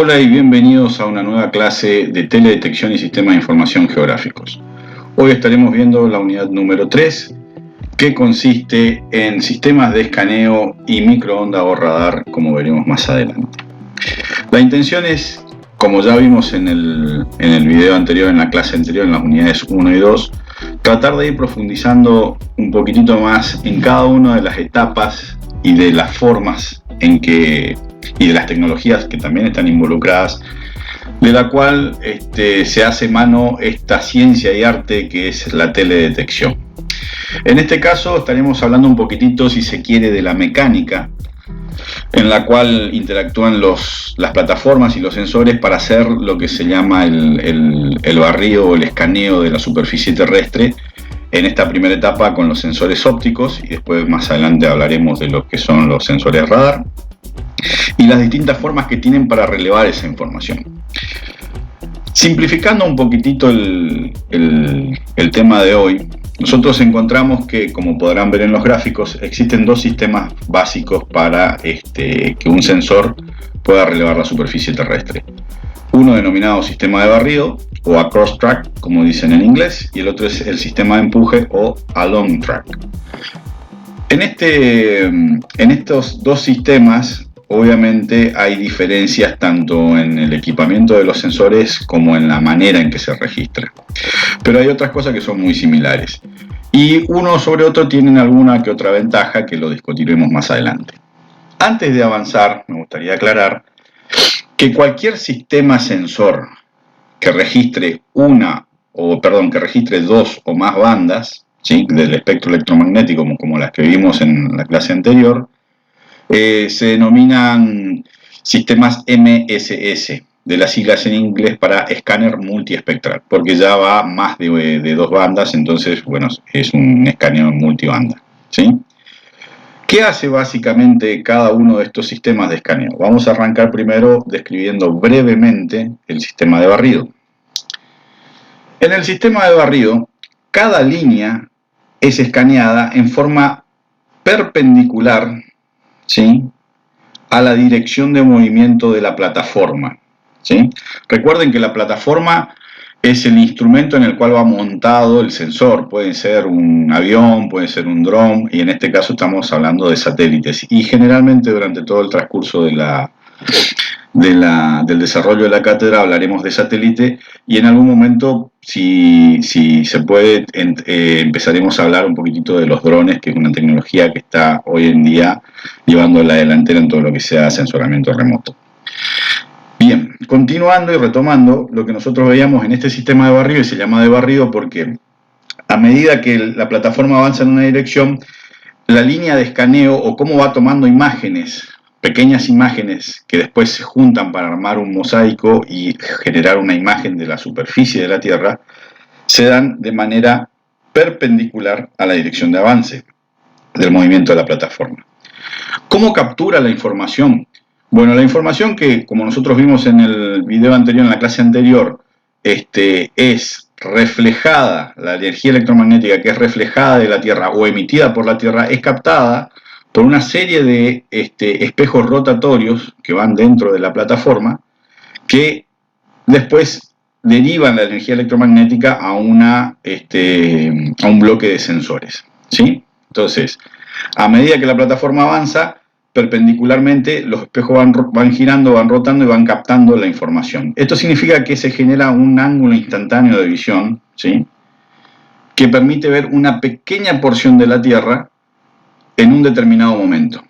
Hola y bienvenidos a una nueva clase de teledetección y sistemas de información geográficos. Hoy estaremos viendo la unidad número 3, que consiste en sistemas de escaneo y microondas o radar, como veremos más adelante. La intención es, como ya vimos en el video anterior, en la clase anterior, en las unidades 1 y 2, tratar de ir profundizando un poquitito más en cada una de las etapas y de las formas y de las tecnologías que también están involucradas, de la cual se hace mano esta ciencia y arte que es la teledetección. En este caso estaremos hablando un poquitito, si se quiere, de la mecánica en la cual interactúan las plataformas y los sensores para hacer lo que se llama el barrido o el escaneo de la superficie terrestre en esta primera etapa con los sensores ópticos, y después más adelante hablaremos de lo que son los sensores radar y las distintas formas que tienen para relevar esa información. Simplificando un poquitito el tema de hoy, nosotros encontramos que, como podrán ver en los gráficos, existen dos sistemas básicos para que un sensor pueda relevar la superficie terrestre. Uno denominado sistema de barrido, o across track, como dicen en inglés, y el otro es el sistema de empuje, o along track. En estos dos sistemas, obviamente hay diferencias tanto en el equipamiento de los sensores como en la manera en que se registra. Pero hay otras cosas que son muy similares. Y uno sobre otro tienen alguna que otra ventaja que lo discutiremos más adelante. Antes de avanzar, me gustaría aclarar que cualquier sistema sensor que registre que registre dos o más bandas, ¿sí?, del espectro electromagnético, como las que vimos en la clase anterior, se denominan sistemas MSS, de las siglas en inglés para escáner multiespectral, porque ya va más de dos bandas, entonces, bueno, es un escaneo multibanda, ¿sí? ¿Qué hace básicamente cada uno de estos sistemas de escaneo? Vamos a arrancar primero describiendo brevemente el sistema de barrido. En el sistema de barrido, cada línea es escaneada en forma perpendicular, ¿sí?, a la dirección de movimiento de la plataforma, ¿sí? Recuerden que la plataforma es el instrumento en el cual va montado el sensor. Puede ser un avión, puede ser un dron, y en este caso estamos hablando de satélites. Y generalmente durante todo el transcurso del desarrollo de la cátedra hablaremos de satélite, y en algún momento, si se puede, empezaremos a hablar un poquitito de los drones, que es una tecnología que está hoy en día llevando la delantera en todo lo que sea sensoramiento remoto. Bien, continuando y retomando lo que nosotros veíamos en este sistema de barrido, y se llama de barrido porque a medida que la plataforma avanza en una dirección, la línea de escaneo, o cómo va tomando imágenes, pequeñas imágenes que después se juntan para armar un mosaico y generar una imagen de la superficie de la Tierra, se dan de manera perpendicular a la dirección de avance del movimiento de la plataforma. ¿Cómo captura la información? Bueno, la información que, como nosotros vimos en el video anterior, en la clase anterior, es reflejada, la energía electromagnética que es reflejada de la Tierra o emitida por la Tierra, es captada por una serie de espejos rotatorios que van dentro de la plataforma, que después derivan la energía electromagnética a un bloque de sensores, ¿sí? Entonces, a medida que la plataforma avanza, perpendicularmente los espejos van girando, van rotando y van captando la información. Esto significa que se genera un ángulo instantáneo de visión, ¿sí?, que permite ver una pequeña porción de la Tierra en un determinado momento.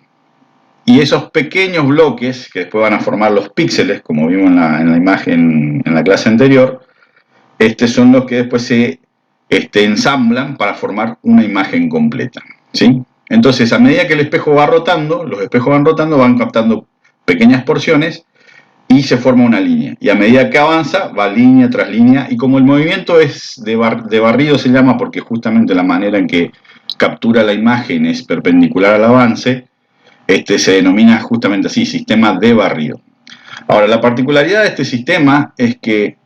Y esos pequeños bloques, que después van a formar los píxeles, como vimos en la imagen en la clase anterior, son los que después se ensamblan para formar una imagen completa, ¿sí? Entonces, a medida que el espejo va rotando, los espejos van rotando, van captando pequeñas porciones y se forma una línea. Y a medida que avanza, va línea tras línea, y como el movimiento es de barrido, se llama porque justamente la manera en que captura la imagen es perpendicular al avance, se denomina justamente así, sistema de barrido. Ahora, la particularidad de este sistema es que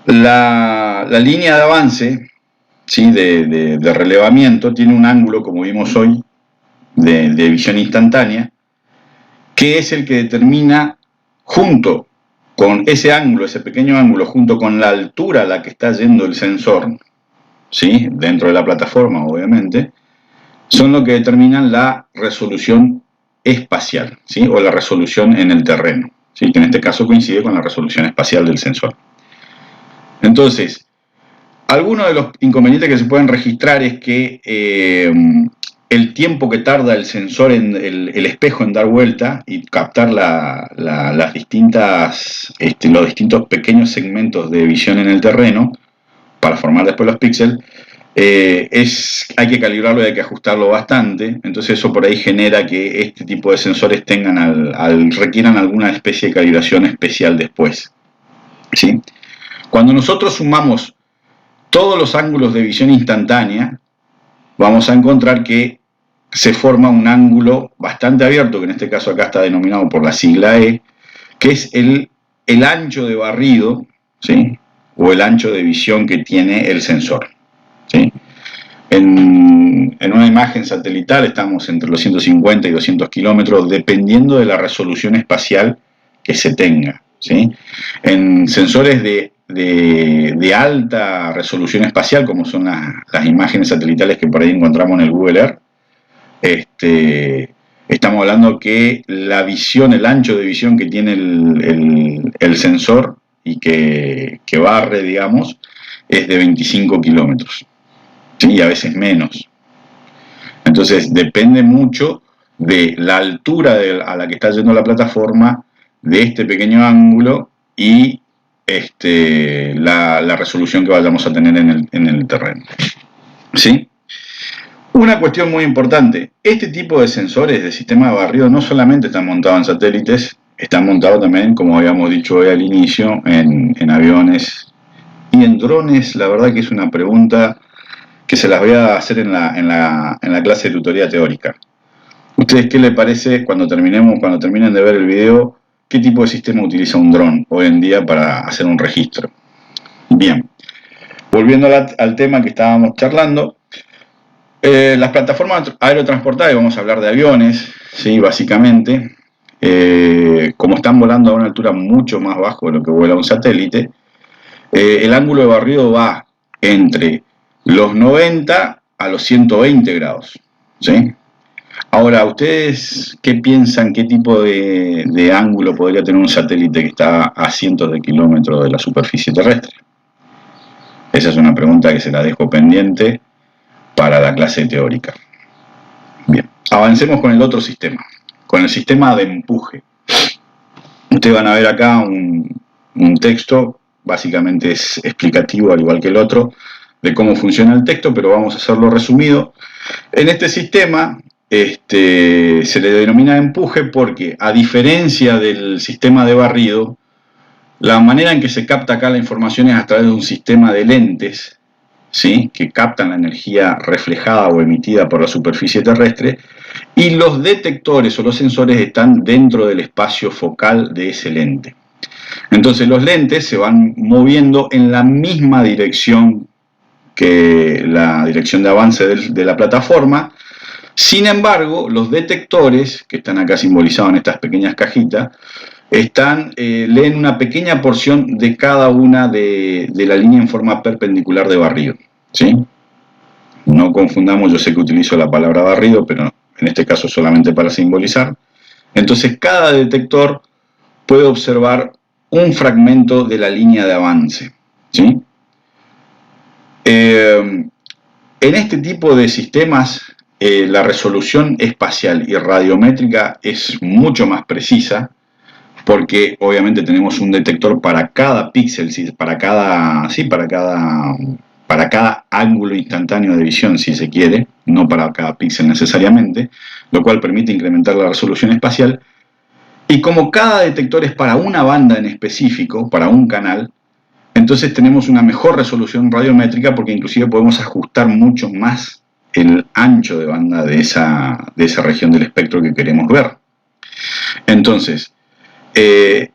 la línea de avance, ¿sí?, de relevamiento tiene un ángulo, como vimos hoy, de visión instantánea, que es el que determina, junto con ese ángulo, ese pequeño ángulo, junto con la altura a la que está yendo el sensor, ¿sí?, dentro de la plataforma, obviamente, son lo que determinan la resolución espacial, ¿sí?, o la resolución en el terreno, ¿sí?, que en este caso coincide con la resolución espacial del sensor. Entonces, algunos de los inconvenientes que se pueden registrar es que el tiempo que tarda el sensor, en el espejo, en dar vuelta y captar las distintas, los distintos pequeños segmentos de visión en el terreno para formar después los píxeles, hay que calibrarlo y hay que ajustarlo bastante. Entonces eso por ahí genera que este tipo de sensores requieran alguna especie de calibración especial después, ¿sí? Cuando nosotros sumamos todos los ángulos de visión instantánea, vamos a encontrar que se forma un ángulo bastante abierto, que en este caso acá está denominado por la sigla E, que es el ancho de barrido, ¿sí?, o el ancho de visión que tiene el sensor, ¿sí? En una imagen satelital estamos entre los 150 y 200 kilómetros, dependiendo de la resolución espacial que se tenga, ¿sí? En sensores de alta resolución espacial, como son las imágenes satelitales que por ahí encontramos en el Google Earth, estamos hablando que la visión, el ancho de visión que tiene el sensor y que barre, digamos, es de 25 kilómetros, ¿sí?, y a veces menos. Entonces depende mucho de la altura a la que está yendo la plataforma, de este pequeño ángulo y la resolución que vayamos a tener en el terreno, ¿sí? Una cuestión muy importante: este tipo de sensores de sistema de barrido no solamente están montados en satélites, están montados también, como habíamos dicho hoy al inicio, en aviones y en drones. La verdad que es una pregunta que se las voy a hacer en la clase de tutoría teórica. ¿Ustedes qué les parece cuando terminen de ver el video, qué tipo de sistema utiliza un dron hoy en día para hacer un registro? Bien, volviendo al tema que estábamos charlando, las plataformas aerotransportables, vamos a hablar de aviones, ¿sí?, básicamente, como están volando a una altura mucho más baja de lo que vuela un satélite, el ángulo de barrido va entre los 90 a los 120 grados, ¿sí? Ahora, ¿ustedes qué piensan, qué tipo de ángulo podría tener un satélite que está a cientos de kilómetros de la superficie terrestre? Esa es una pregunta que se la dejo pendiente para la clase teórica. Bien, avancemos con el otro sistema, con el sistema de empuje. Ustedes van a ver acá un texto, básicamente es explicativo al igual que el otro, de cómo funciona el texto, pero vamos a hacerlo resumido. En este sistema se le denomina empuje porque, a diferencia del sistema de barrido, la manera en que se capta acá la información es a través de un sistema de lentes, ¿sí?, que captan la energía reflejada o emitida por la superficie terrestre, y los detectores o los sensores están dentro del espacio focal de ese lente. Entonces los lentes se van moviendo en la misma dirección que la dirección de avance de la plataforma. Sin embargo, los detectores, que están acá simbolizados en estas pequeñas cajitas, leen una pequeña porción de cada una de la línea en forma perpendicular de barrido, ¿sí? No confundamos, yo sé que utilizo la palabra barrido, pero en este caso solamente para simbolizar. Entonces cada detector puede observar un fragmento de la línea de avance, ¿sí? En este tipo de sistemas, la resolución espacial y radiométrica es mucho más precisa, porque obviamente tenemos un detector para cada píxel, para cada ángulo instantáneo de visión, si se quiere, no para cada píxel necesariamente, lo cual permite incrementar la resolución espacial. Y como cada detector es para una banda en específico, para un canal, entonces tenemos una mejor resolución radiométrica, porque inclusive podemos ajustar mucho más el ancho de banda de esa región del espectro que queremos ver. Entonces,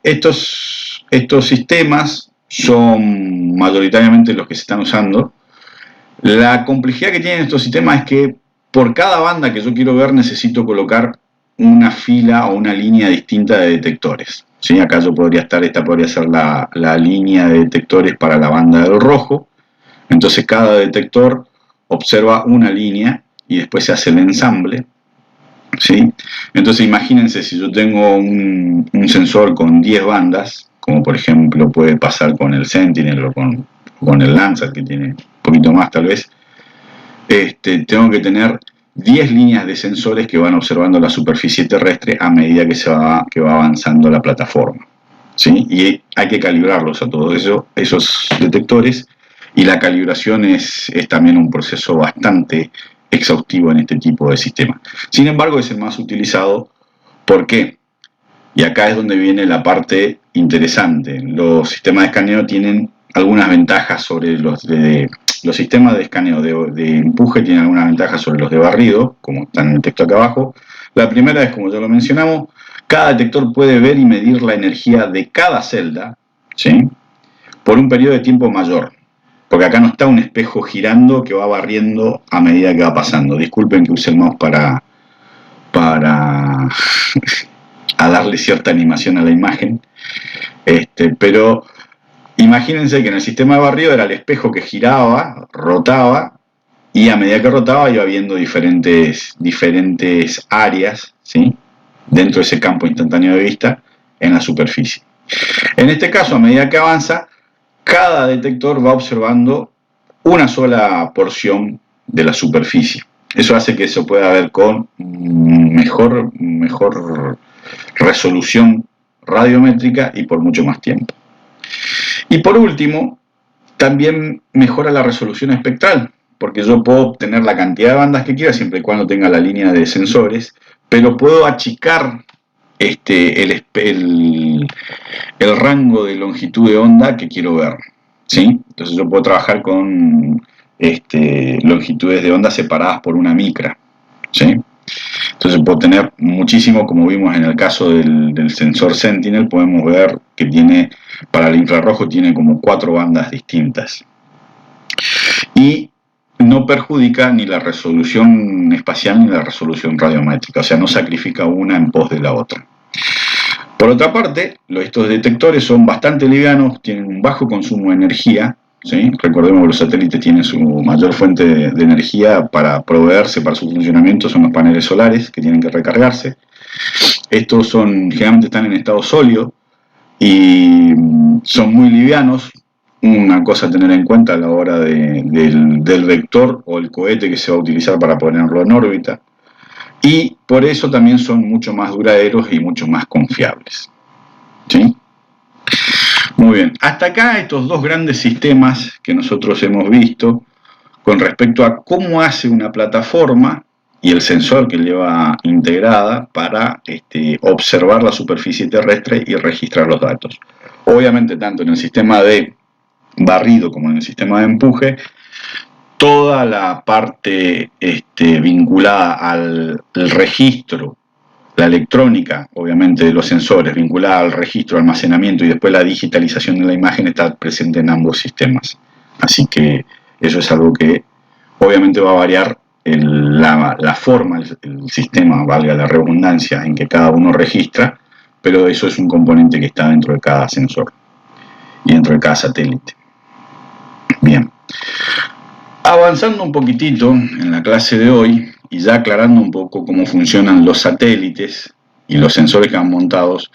estos sistemas son mayoritariamente los que se están usando. La complejidad que tienen estos sistemas es que por cada banda que yo quiero ver necesito colocar una fila o una línea distinta de detectores. ¿Sí? Acá yo esta podría ser la línea de detectores para la banda del rojo. Entonces cada detector observa una línea y después se hace el ensamble. ¿Sí? Entonces imagínense si yo tengo un sensor con 10 bandas, como por ejemplo puede pasar con el Sentinel o con el Landsat, que tiene un poquito más tal vez, tengo que tener 10 líneas de sensores que van observando la superficie terrestre a medida que va avanzando la plataforma. ¿Sí? Y hay que calibrarlos a todos esos detectores, y la calibración es también un proceso bastante exhaustivo en este tipo de sistemas. Sin embargo, es el más utilizado. ¿Por qué? Y acá es donde viene la parte interesante. Los sistemas de escaneo tienen algunas ventajas sobre los sistemas de escaneo de empuje tienen algunas ventajas sobre los de barrido, como está en el texto acá abajo. La primera es, como ya lo mencionamos, cada detector puede ver y medir la energía de cada celda, ¿sí? Por un periodo de tiempo mayor. Porque acá no está un espejo girando que va barriendo a medida que va pasando. Disculpen que use el mouse para a darle cierta animación a la imagen. Pero imagínense que en el sistema de barrido era el espejo que giraba, rotaba, y a medida que rotaba iba viendo diferentes áreas, ¿sí? Dentro de ese campo instantáneo de vista en la superficie. En este caso, a medida que avanza, cada detector va observando una sola porción de la superficie. Eso hace que se pueda ver con mejor resolución radiométrica y por mucho más tiempo. Y por último, también mejora la resolución espectral, porque yo puedo obtener la cantidad de bandas que quiera siempre y cuando tenga la línea de sensores, pero puedo achicar el rango de longitud de onda que quiero ver. ¿Sí? Entonces yo puedo trabajar con longitudes de onda separadas por una micra. ¿Sí? Entonces puedo tener muchísimo, como vimos en el caso del sensor Sentinel, podemos ver que para el infrarrojo tiene como 4 bandas distintas. Y no perjudica ni la resolución espacial ni la resolución radiométrica, o sea, no sacrifica una en pos de la otra. Por otra parte, estos detectores son bastante livianos, tienen un bajo consumo de energía. ¿Sí? Recordemos que los satélites tienen su mayor fuente de energía para proveerse, para su funcionamiento, son los paneles solares que tienen que recargarse. Estos generalmente están en estado sólido y son muy livianos. Una cosa a tener en cuenta a la hora del vector o el cohete que se va a utilizar para ponerlo en órbita. Y por eso también son mucho más duraderos y mucho más confiables. ¿Sí? Muy bien, hasta acá estos dos grandes sistemas que nosotros hemos visto con respecto a cómo hace una plataforma y el sensor que lleva integrada para observar la superficie terrestre y registrar los datos. Obviamente, tanto en el sistema de barrido como en el sistema de empuje, toda la parte vinculada al registro, la electrónica, obviamente, de los sensores, vinculada al registro, almacenamiento y después la digitalización de la imagen está presente en ambos sistemas. Así que eso es algo que obviamente va a variar la forma, el sistema, valga la redundancia, en que cada uno registra, pero eso es un componente que está dentro de cada sensor y dentro de cada satélite. Bien. Avanzando un poquitito en la clase de hoy y ya aclarando un poco cómo funcionan los satélites y los sensores que han montados,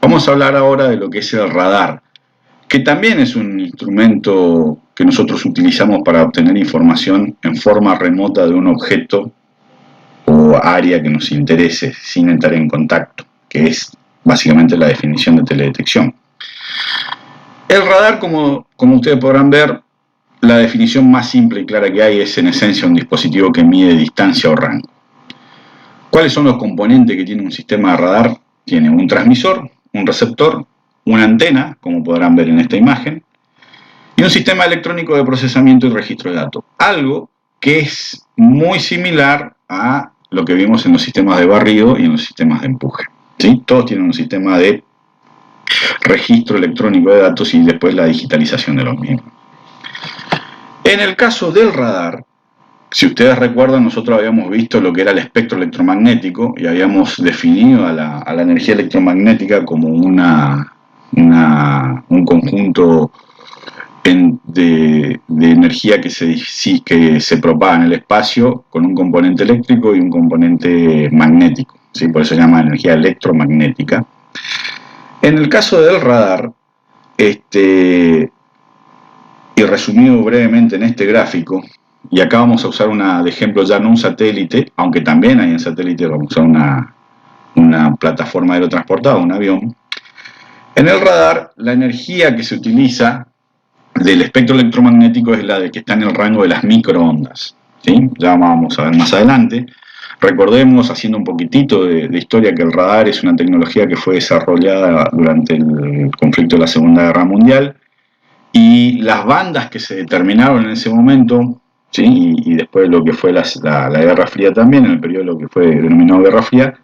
vamos a hablar ahora de lo que es el radar, que también es un instrumento que nosotros utilizamos para obtener información en forma remota de un objeto o área que nos interese sin entrar en contacto, que es básicamente la definición de teledetección. El radar, como ustedes podrán ver, la definición más simple y clara que hay es en esencia un dispositivo que mide distancia o rango. ¿Cuáles son los componentes que tiene un sistema de radar? Tiene un transmisor, un receptor, una antena, como podrán ver en esta imagen, y un sistema electrónico de procesamiento y registro de datos. Algo que es muy similar a lo que vimos en los sistemas de barrido y en los sistemas de empuje. ¿Sí? Todos tienen un sistema de registro electrónico de datos y después la digitalización de los mismos. En el caso del radar, Si ustedes recuerdan, nosotros habíamos visto lo que era el espectro electromagnético y habíamos definido a la energía electromagnética como un conjunto de energía que se propaga en el espacio con un componente eléctrico y un componente magnético, ¿sí? Por eso se llama energía electromagnética. En el caso del radar, y resumido brevemente en este gráfico, y acá vamos a usar de ejemplo ya no un satélite, aunque también hay en satélite, vamos a usar una plataforma aerotransportada, un avión. En el radar, la energía que se utiliza del espectro electromagnético es la de que está en el rango de las microondas, ¿sí? Ya vamos a ver más adelante. Recordemos, haciendo un poquitito de historia, que el radar es una tecnología que fue desarrollada durante el conflicto de la Segunda Guerra Mundial, y las bandas que se determinaron en ese momento, ¿sí? Y después lo que fue la Guerra Fría también, en el periodo que fue denominado Guerra Fría,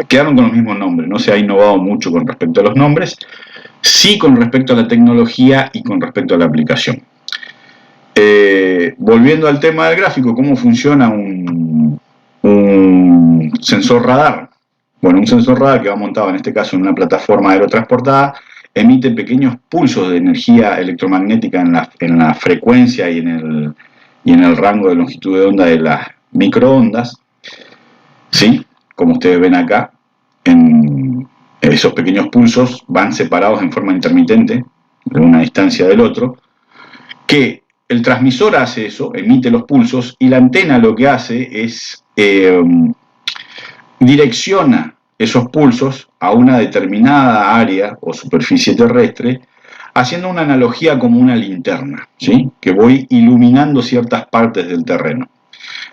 quedaron con los mismos nombres, no se ha innovado mucho con respecto a los nombres, sí con respecto a la tecnología y con respecto a la aplicación. Volviendo al tema del gráfico, ¿cómo funciona un sensor radar? Bueno, un sensor radar que va montado en este caso en una plataforma aerotransportada emite pequeños pulsos de energía electromagnética en la frecuencia y en el rango de longitud de onda de las microondas, ¿sí? Como ustedes ven acá, en esos pequeños pulsos van separados en forma intermitente de una distancia del otro, que el transmisor hace eso, emite los pulsos, y la antena lo que hace es direcciona esos pulsos a una determinada área o superficie terrestre, haciendo una analogía como una linterna, ¿sí? Que voy iluminando ciertas partes del terreno.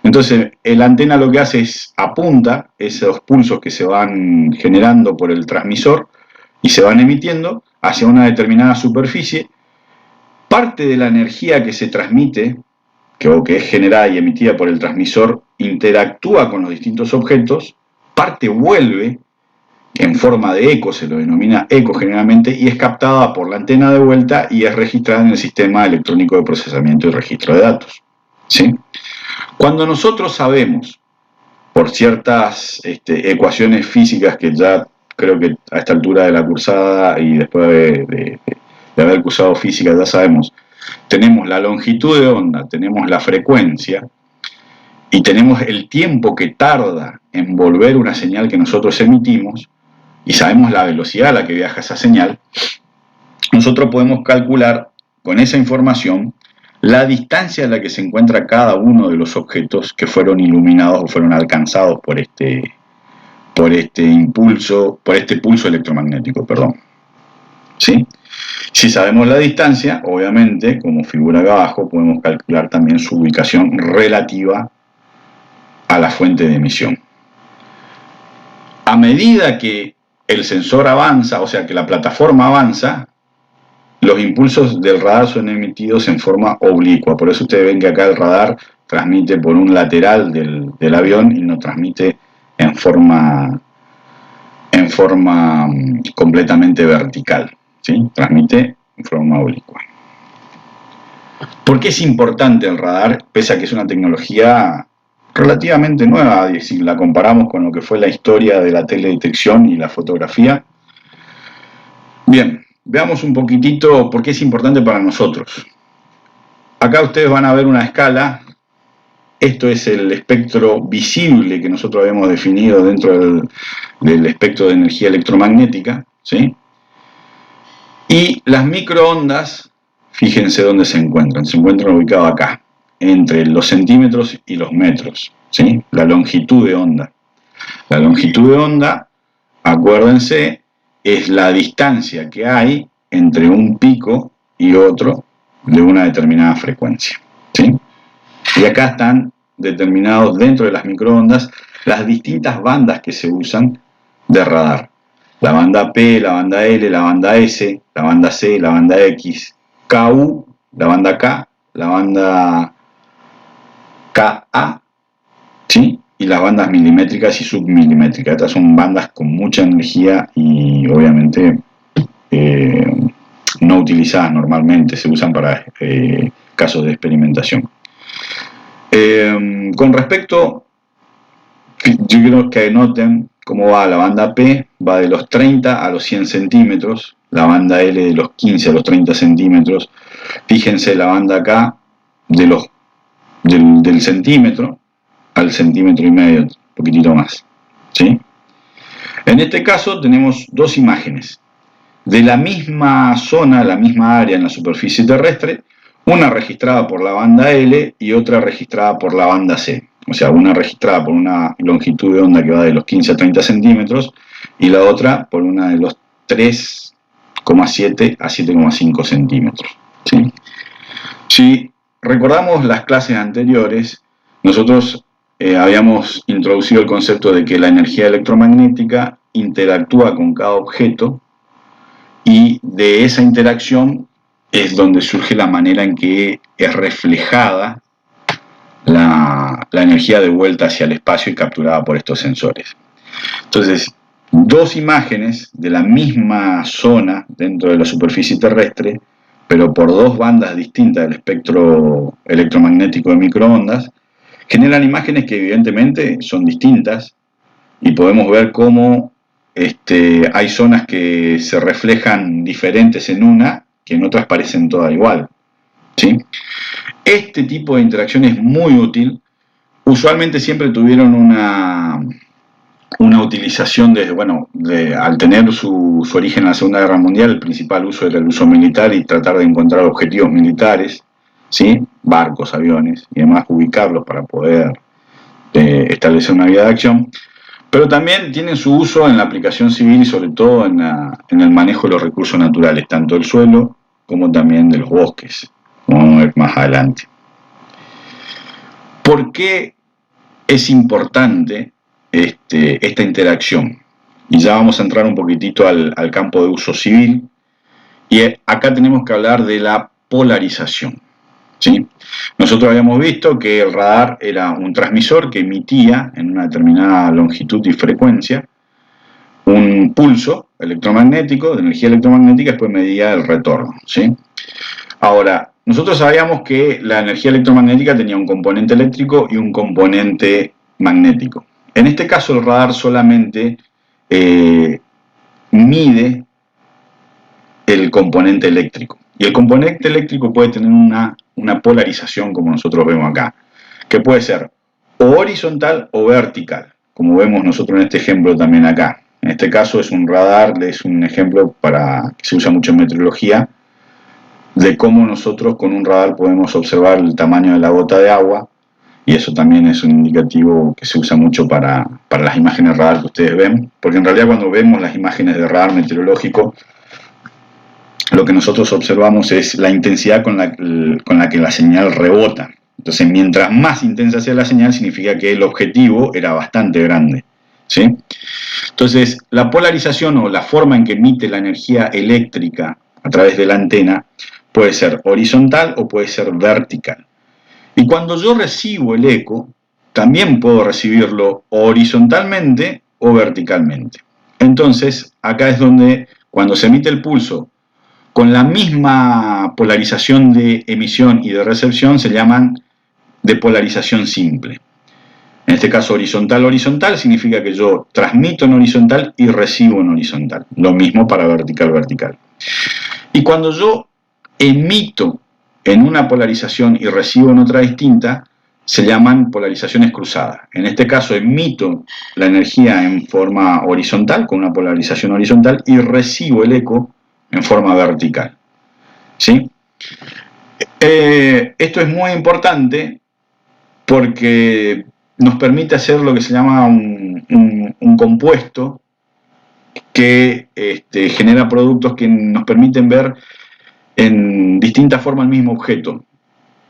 Entonces, la antena lo que hace es apunta esos pulsos que se van generando por el transmisor y se van emitiendo hacia una determinada superficie. Parte de la energía que se transmite, que es generada y emitida por el transmisor, interactúa con los distintos objetos, parte vuelve en forma de eco, se lo denomina eco generalmente, y es captada por la antena de vuelta y es registrada en el sistema electrónico de procesamiento y registro de datos, ¿sí? Cuando nosotros sabemos, por ciertas ecuaciones físicas que ya creo que a esta altura de la cursada y después de haber cursado física ya sabemos, tenemos la longitud de onda, tenemos la frecuencia y tenemos el tiempo que tarda en volver una señal que nosotros emitimos, y sabemos la velocidad a la que viaja esa señal, nosotros podemos calcular con esa información la distancia en la que se encuentra cada uno de los objetos que fueron iluminados o fueron alcanzados por este pulso electromagnético, perdón. ¿Sí? Si sabemos la distancia, obviamente, como figura acá abajo, podemos calcular también su ubicación relativa a la fuente de emisión. A medida que el sensor avanza, o sea que la plataforma avanza, los impulsos del radar son emitidos en forma oblicua. Por eso ustedes ven que acá el radar transmite por un lateral del avión y no transmite en forma completamente vertical, ¿sí? Transmite en forma oblicua. ¿Por qué es importante el radar? Pese a que es una tecnología relativamente nueva, si la comparamos con lo que fue la historia de la teledetección y la fotografía. Bien, veamos un poquitito por qué es importante para nosotros. Acá ustedes van a ver una escala. Esto es el espectro visible que nosotros habíamos definido dentro del espectro de energía electromagnética, ¿sí? Y las microondas, fíjense dónde se encuentran ubicadas acá, entre los centímetros y los metros, ¿sí? La longitud de onda. La longitud de onda, acuérdense, es la distancia que hay entre un pico y otro de una determinada frecuencia, ¿sí? Y acá están determinados dentro de las microondas las distintas bandas que se usan de radar. La banda P, la banda L, la banda S, la banda C, la banda X, KU, la banda K, la banda KA, ¿sí? Y las bandas milimétricas y submilimétricas. Estas son bandas con mucha energía y obviamente no utilizadas normalmente, se usan para casos de experimentación. Con respecto, yo quiero que noten cómo va la banda P, va de los 30 a los 100 centímetros, la banda L de los 15 a los 30 centímetros, fíjense la banda K de del centímetro al centímetro y medio, un poquitito más, ¿sí? En este caso tenemos dos imágenes de la misma zona, la misma área en la superficie terrestre, una registrada por la banda L y otra registrada por la banda C. O sea, una registrada por una longitud de onda que va de los 15 a 30 centímetros y la otra por una de los 3,7 a 7,5 centímetros. ¿Sí? Si recordamos las clases anteriores, nosotros habíamos introducido el concepto de que la energía electromagnética interactúa con cada objeto y de esa interacción es donde surge la manera en que es reflejada la energía de vuelta hacia el espacio y capturada por estos sensores. Entonces, dos imágenes de la misma zona dentro de la superficie terrestre, pero por dos bandas distintas del espectro electromagnético de microondas, generan imágenes que evidentemente son distintas y podemos ver cómo hay zonas que se reflejan diferentes en una, que en otras parecen todas igual. ¿Sí? Este tipo de interacción es muy útil. Usualmente siempre tuvieron una utilización al tener su origen en la Segunda Guerra Mundial, el principal uso era el uso militar y tratar de encontrar objetivos militares, ¿sí? Barcos, aviones y demás, ubicarlos para poder establecer una vía de acción. Pero también tienen su uso en la aplicación civil y sobre todo en el manejo de los recursos naturales, tanto del suelo como también de los bosques, como vamos a ver más adelante. ¿Por qué es importante esta interacción? Y ya vamos a entrar un poquitito al campo de uso civil, y acá tenemos que hablar de la polarización. ¿Sí? Nosotros habíamos visto que el radar era un transmisor que emitía en una determinada longitud y frecuencia un pulso electromagnético, de energía electromagnética, después medía el retorno. ¿Sí? Ahora, nosotros sabíamos que la energía electromagnética tenía un componente eléctrico y un componente magnético. En este caso el radar solamente mide el componente eléctrico. Y el componente eléctrico puede tener una polarización, como nosotros vemos acá, que puede ser o horizontal o vertical, como vemos nosotros en este ejemplo también acá. En este caso es un radar, es un ejemplo que se usa mucho en meteorología, de cómo nosotros con un radar podemos observar el tamaño de la gota de agua, y eso también es un indicativo que se usa mucho para las imágenes de radar que ustedes ven, porque en realidad cuando vemos las imágenes de radar meteorológico, lo que nosotros observamos es la intensidad con la que la señal rebota. Entonces, mientras más intensa sea la señal, significa que el objetivo era bastante grande. ¿Sí? Entonces, la polarización o la forma en que emite la energía eléctrica a través de la antena puede ser horizontal o puede ser vertical. Y cuando yo recibo el eco, también puedo recibirlo horizontalmente o verticalmente. Entonces, acá es donde, cuando se emite el pulso con la misma polarización de emisión y de recepción, se llaman de polarización simple. En este caso, horizontal-horizontal significa que yo transmito en horizontal y recibo en horizontal. Lo mismo para vertical-vertical. Y cuando yo emito en una polarización y recibo en otra distinta, se llaman polarizaciones cruzadas. En este caso, emito la energía en forma horizontal, con una polarización horizontal, y recibo el eco en forma vertical. ¿Sí? Esto es muy importante porque nos permite hacer lo que se llama un compuesto que genera productos que nos permiten ver en distintas formas el mismo objeto.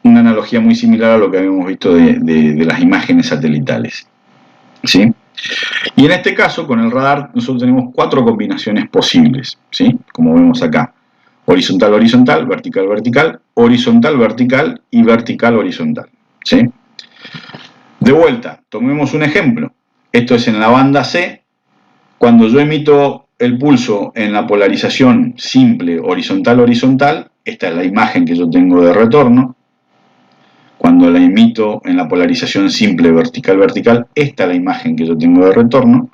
Una analogía muy similar a lo que habíamos visto de las imágenes satelitales. ¿Sí? Y en este caso, con el radar, nosotros tenemos 4 combinaciones posibles, ¿sí? Como vemos acá. Horizontal-horizontal, vertical-vertical, horizontal-vertical y vertical-horizontal. ¿Sí? De vuelta, tomemos un ejemplo. Esto es en la banda C. Cuando yo emito el pulso en la polarización simple horizontal-horizontal, esta es la imagen que yo tengo de retorno. cuando la imito en la polarización simple vertical-vertical, esta es la imagen que yo tengo de retorno.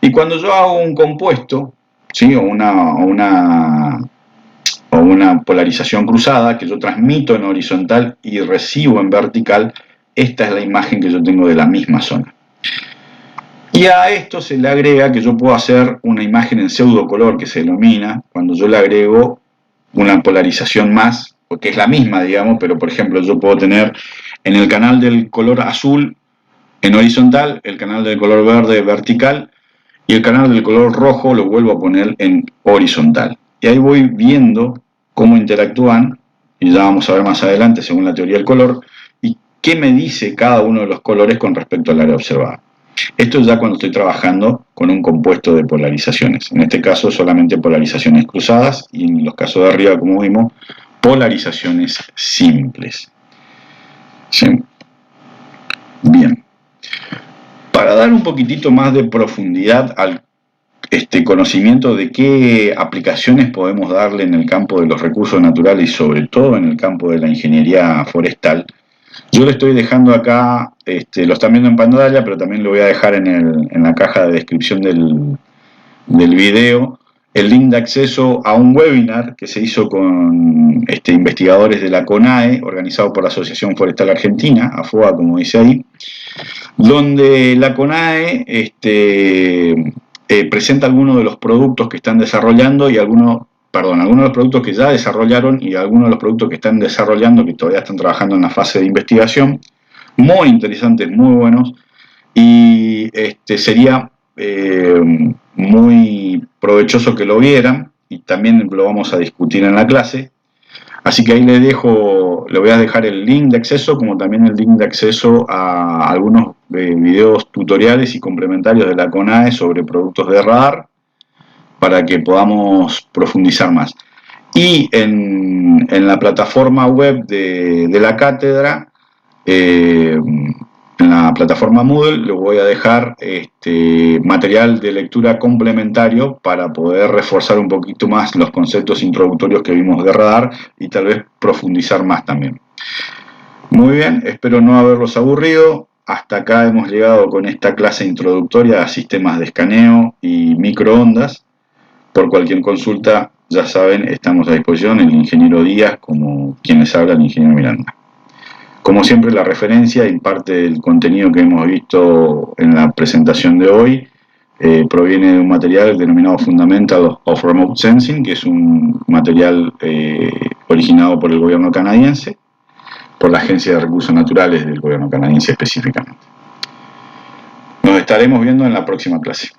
Y cuando yo hago un compuesto, ¿sí? o una polarización cruzada que yo transmito en horizontal y recibo en vertical, esta es la imagen que yo tengo de la misma zona. Y a esto se le agrega que yo puedo hacer una imagen en pseudocolor, que se denomina, cuando yo le agrego una polarización más, porque es la misma, digamos, pero por ejemplo yo puedo tener en el canal del color azul en horizontal, el canal del color verde vertical, y el canal del color rojo lo vuelvo a poner en horizontal. Y ahí voy viendo cómo interactúan, y ya vamos a ver más adelante según la teoría del color, y qué me dice cada uno de los colores con respecto al área observada. Esto es ya cuando estoy trabajando con un compuesto de polarizaciones. En este caso solamente polarizaciones cruzadas y en los casos de arriba, como vimos, polarizaciones simples. ¿Sí? Bien. Para dar un poquitito más de profundidad al conocimiento de qué aplicaciones podemos darle en el campo de los recursos naturales y sobre todo en el campo de la ingeniería forestal, yo le estoy dejando acá, lo están viendo en pantalla, pero también lo voy a dejar en la caja de descripción del video, el link de acceso a un webinar que se hizo con investigadores de la CONAE, organizado por la Asociación Forestal Argentina, AFOA como dice ahí, donde la CONAE presenta algunos de los productos que están desarrollando y algunos de los productos que ya desarrollaron y algunos de los productos que están desarrollando, que todavía están trabajando en la fase de investigación, muy interesantes, muy buenos, y sería muy provechoso que lo vieran, y también lo vamos a discutir en la clase. Así que ahí le voy a dejar el link de acceso, como también el link de acceso a algunos videos tutoriales y complementarios de la CONAE sobre productos de radar, para que podamos profundizar más. Y en la plataforma web de la cátedra, en la plataforma Moodle, les voy a dejar material de lectura complementario para poder reforzar un poquito más los conceptos introductorios que vimos de radar y tal vez profundizar más también. Muy bien, espero no haberlos aburrido. Hasta acá hemos llegado con esta clase introductoria a sistemas de escaneo y microondas. Por cualquier consulta, ya saben, estamos a disposición, el ingeniero Díaz, como quien les habla, el ingeniero Miranda. Como siempre, la referencia y parte del contenido que hemos visto en la presentación de hoy proviene de un material denominado Fundamentals of Remote Sensing, que es un material originado por el gobierno canadiense, por la Agencia de Recursos Naturales del gobierno canadiense específicamente. Nos estaremos viendo en la próxima clase.